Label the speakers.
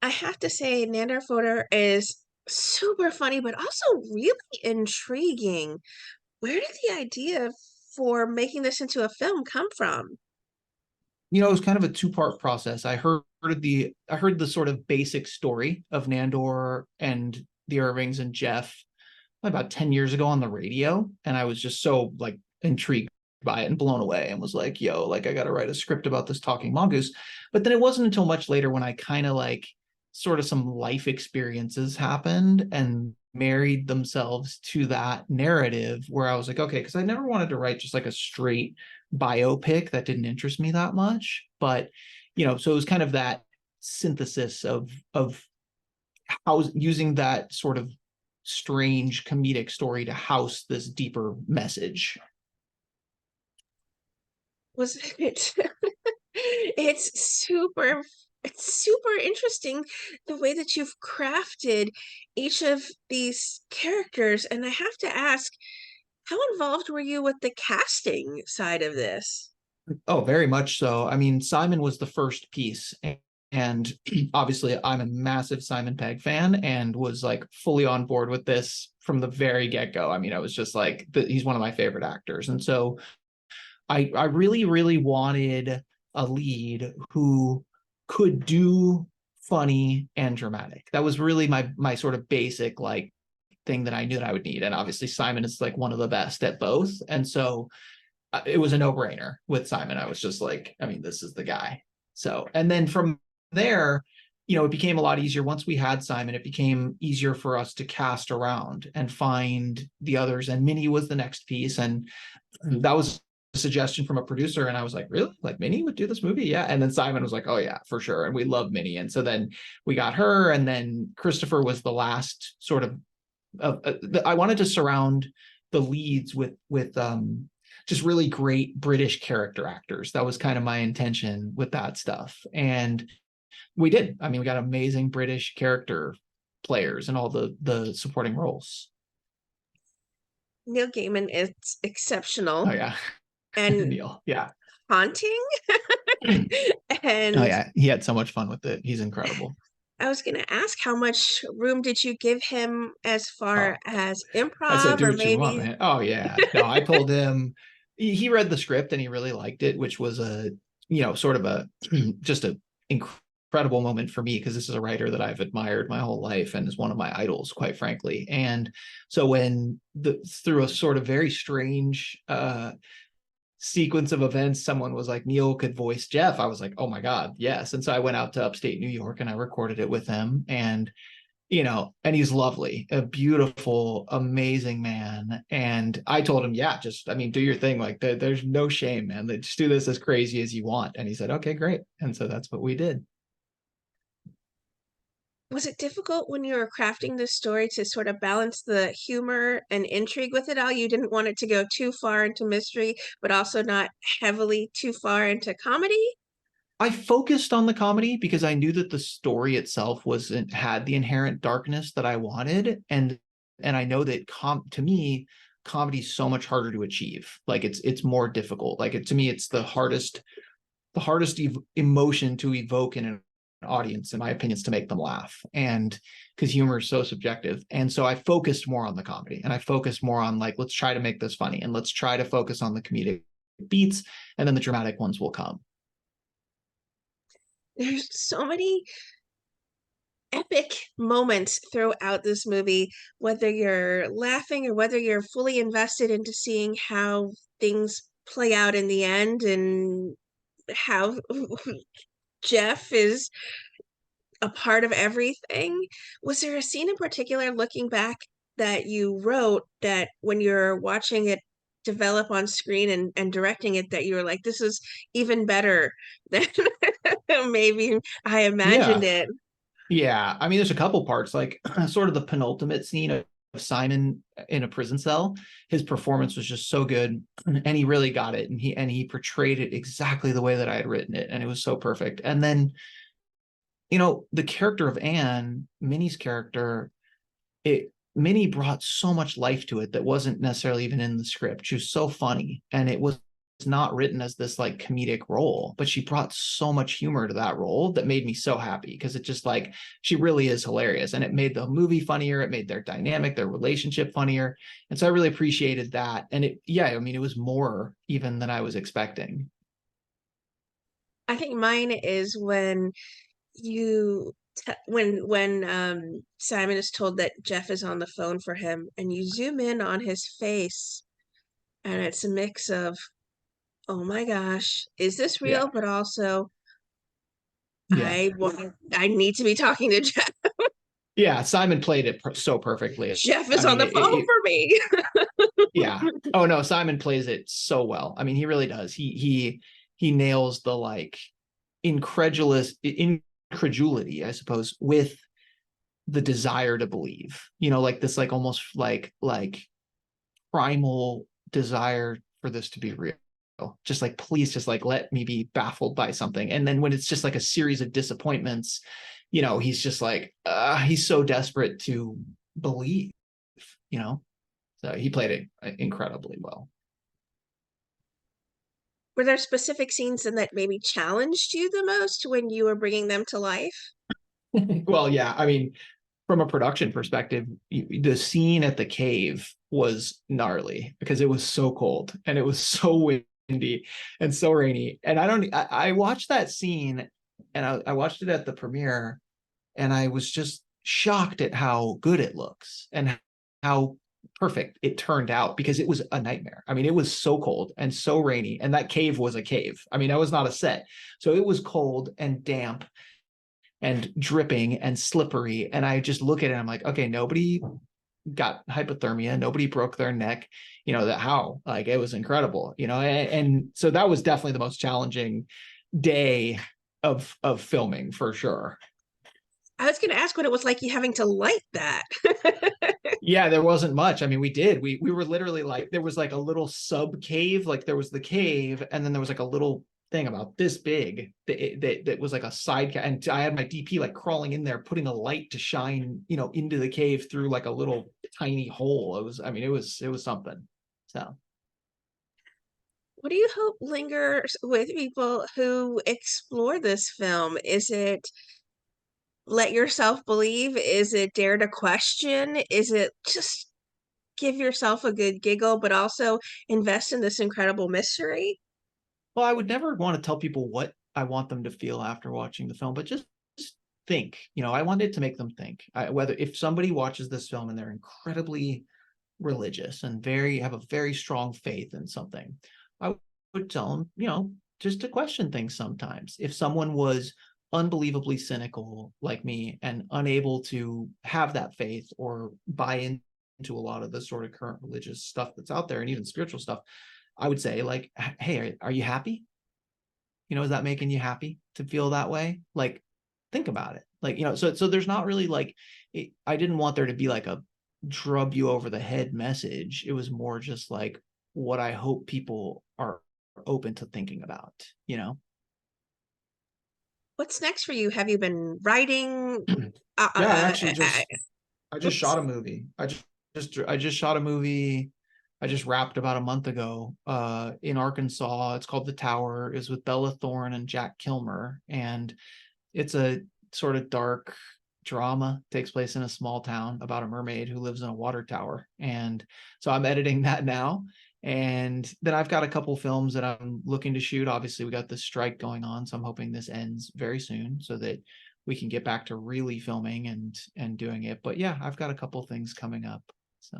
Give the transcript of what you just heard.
Speaker 1: I have to say, Nandor Fodor is super funny, but also really intriguing. Where did the idea for making this into a film come from?
Speaker 2: It was kind of a two-part process. I heard the sort of basic story of Nandor and the Irvings and Jeff about 10 years ago on the radio, and I was just so like intrigued by it and blown away and was like, yo, like I got to write a script about this talking mongoose. But then it wasn't until much later when I kind of like sort of some life experiences happened and married themselves to that narrative where I was like, okay, because I never wanted to write just like a straight biopic that didn't interest me that much. But so it was kind of that synthesis of how using that sort of strange comedic story to house this deeper message.
Speaker 1: Was it? It's super interesting the way that you've crafted each of these characters. And I have to ask, how involved were you with the casting side of this?
Speaker 2: Oh, very much so. I mean, Simon was the first piece. And obviously, I'm a massive Simon Pegg fan and was like fully on board with this from the very get go. I mean, I was just like, he's one of my favorite actors. And so I really, really wanted a lead who could do funny and dramatic. That was really my sort of basic like thing that I knew that I would need. And obviously Simon is like one of the best at both. And so it was a no-brainer with Simon. I was just like, I mean, this is the guy. So, and then from there, it became a lot easier. Once we had Simon, it became easier for us to cast around and find the others. And Minnie was the next piece. And that was a suggestion from a producer. And I was like, really? Like Minnie would do this movie? Yeah. And then Simon was like, oh yeah, for sure. And we love Minnie. And so then we got her. And then Christopher was the last sort of, I wanted to surround the leads with just really great British character actors. That was kind of my intention with that stuff. And we did. I mean, we got amazing British character players in all the supporting roles.
Speaker 1: Neil Gaiman is
Speaker 2: Oh
Speaker 1: exceptional
Speaker 2: yeah.
Speaker 1: and
Speaker 2: Neil. Yeah.
Speaker 1: haunting.
Speaker 2: Oh
Speaker 1: And
Speaker 2: yeah. He had so much fun with it. He's incredible.
Speaker 1: I was going to ask, how much room did you give him as far
Speaker 2: Oh,
Speaker 1: as
Speaker 2: I said,
Speaker 1: improv
Speaker 2: do
Speaker 1: or
Speaker 2: what you want,
Speaker 1: maybe?
Speaker 2: man. Oh yeah. No, I told him he read the script and he really liked it, which was sort of a just a incredible moment for me because this is a writer that I've admired my whole life and is one of my idols, quite frankly. And so when through a sort of very strange sequence of events, someone was like, Neil could voice Jeff. I was like, oh my God, yes. And so I went out to upstate New York and I recorded it with him. And he's lovely, a beautiful, amazing man. And I told him, yeah, just, I mean, do your thing. Like, there's no shame, man. Just do this as crazy as you want. And he said, okay, great. And so that's what we did.
Speaker 1: Was it difficult when you were crafting this story to sort of balance the humor and intrigue with it all? You didn't want it to go too far into mystery, but also not heavily too far into comedy?
Speaker 2: I focused on the comedy because I knew that the story itself had the inherent darkness that I wanted. And I know that to me, comedy is so much harder to achieve. Like it's more difficult. Like to me, it's the hardest emotion to evoke in an audience, in my opinion, is to make them laugh. And because humor is so subjective. And so I focused more on the comedy and I focused more on like, let's try to make this funny and let's try to focus on the comedic beats and then the dramatic ones will come.
Speaker 1: There's so many epic moments throughout this movie, whether you're laughing or whether you're fully invested into seeing how things play out in the end and how Jeff is a part of everything. Was there a scene in particular, looking back, that you wrote that when you're watching it develop on screen and directing it, that you were like, this is even better than maybe I imagined
Speaker 2: Yeah.
Speaker 1: it?
Speaker 2: Yeah, I mean, there's a couple parts, like sort of the penultimate scene of Simon in a prison cell. His performance was just so good, and he really got it, and he portrayed it exactly the way that I had written it, and it was so perfect. And then, the character of Anne, Minnie's character, Minnie brought so much life to it that wasn't necessarily even in the script. She was so funny, and it was not written as this like comedic role, but she brought so much humor to that role that made me so happy, because it just like, she really is hilarious, and it made the movie funnier, it made their dynamic, their relationship funnier. And so I really appreciated that. And it, yeah, I mean, it was more even than I was expecting.
Speaker 1: I think mine is when you when Simon is told that Jeff is on the phone for him, and you zoom in on his face, and it's a mix of, oh my gosh, is this
Speaker 2: Yeah.
Speaker 1: real? But also,
Speaker 2: Yeah.
Speaker 1: I need to be talking to Jeff.
Speaker 2: Yeah. Simon played it so perfectly.
Speaker 1: Jeff is
Speaker 2: I
Speaker 1: on
Speaker 2: mean,
Speaker 1: the phone for me.
Speaker 2: yeah. Oh no, Simon plays it so well. I mean, he really does. He nails the like incredulity, I suppose, with the desire to believe. You know, like this, like almost like primal desire for this to be real. Just like, please, just like let me be baffled by something. And then when it's just like a series of disappointments, you know, he's just like, he's so desperate to believe, you know. So he played it incredibly well.
Speaker 1: Were there specific scenes in that maybe challenged you the most when you were bringing them to life?
Speaker 2: Well, yeah, I mean, from a production perspective, the scene at the cave was gnarly because it was so cold and it was so windy and so rainy. And I watched that scene, and I watched it at the premiere, and I was just shocked at how good it looks and how perfect it turned out, because it was a nightmare. I mean, it was so cold and so rainy, and that cave was a cave. I mean, that was not a set. So it was cold and damp and dripping and slippery. And I just look at it, I'm like, okay, nobody got hypothermia, nobody broke their neck, you know, that how, like, it was incredible, you know. And so that was definitely the most challenging day of filming for sure.
Speaker 1: I was going to ask what it was like you having to light that.
Speaker 2: Yeah, there wasn't much. I mean, we were literally like, there was like a little sub cave, like there was the cave, and then there was like a little thing about this big that was like a side, and I had my DP like crawling in there, putting a light to shine, you know, into the cave through like a little tiny hole. It was, I mean, it was something. So
Speaker 1: What do you hope lingers with people who explore this film? Is it let yourself believe? Is it dare to question? Is it just give yourself a good giggle, but also invest in this incredible mystery?
Speaker 2: well, I would never want to tell people what I want them to feel after watching the film, but just think. You know, I wanted to make them think. Whether if somebody watches this film and they're incredibly religious and very have a very strong faith in something, I would tell them, you know, just to question things sometimes. If someone was unbelievably cynical like me and unable to have that faith or buy into a lot of the sort of current religious stuff that's out there and even spiritual stuff, I would say, like, hey, are you happy? You know, is that making you happy to feel that way? Like, think about it. Like, you know, so there's not really like, I didn't want there to be like a drub you over the head message. It was more just like what I hope people are open to thinking about, you know?
Speaker 1: What's next for you? Have you been writing? Uh, uh,
Speaker 2: Yeah,
Speaker 1: uh, uh, uh,
Speaker 2: I just
Speaker 1: oops.
Speaker 2: shot a movie. I just shot a movie. I just wrapped about a month ago in Arkansas. It's called The Tower. It's with Bella Thorne and Jack Kilmer, and it's a sort of dark drama. Takes place in a small town about a mermaid who lives in a water tower. And so I'm editing that now. And then I've got a couple films that I'm looking to shoot. Obviously, we got this strike going on, so I'm hoping this ends very soon so that we can get back to really filming and doing it. But yeah, I've got a couple things coming up. So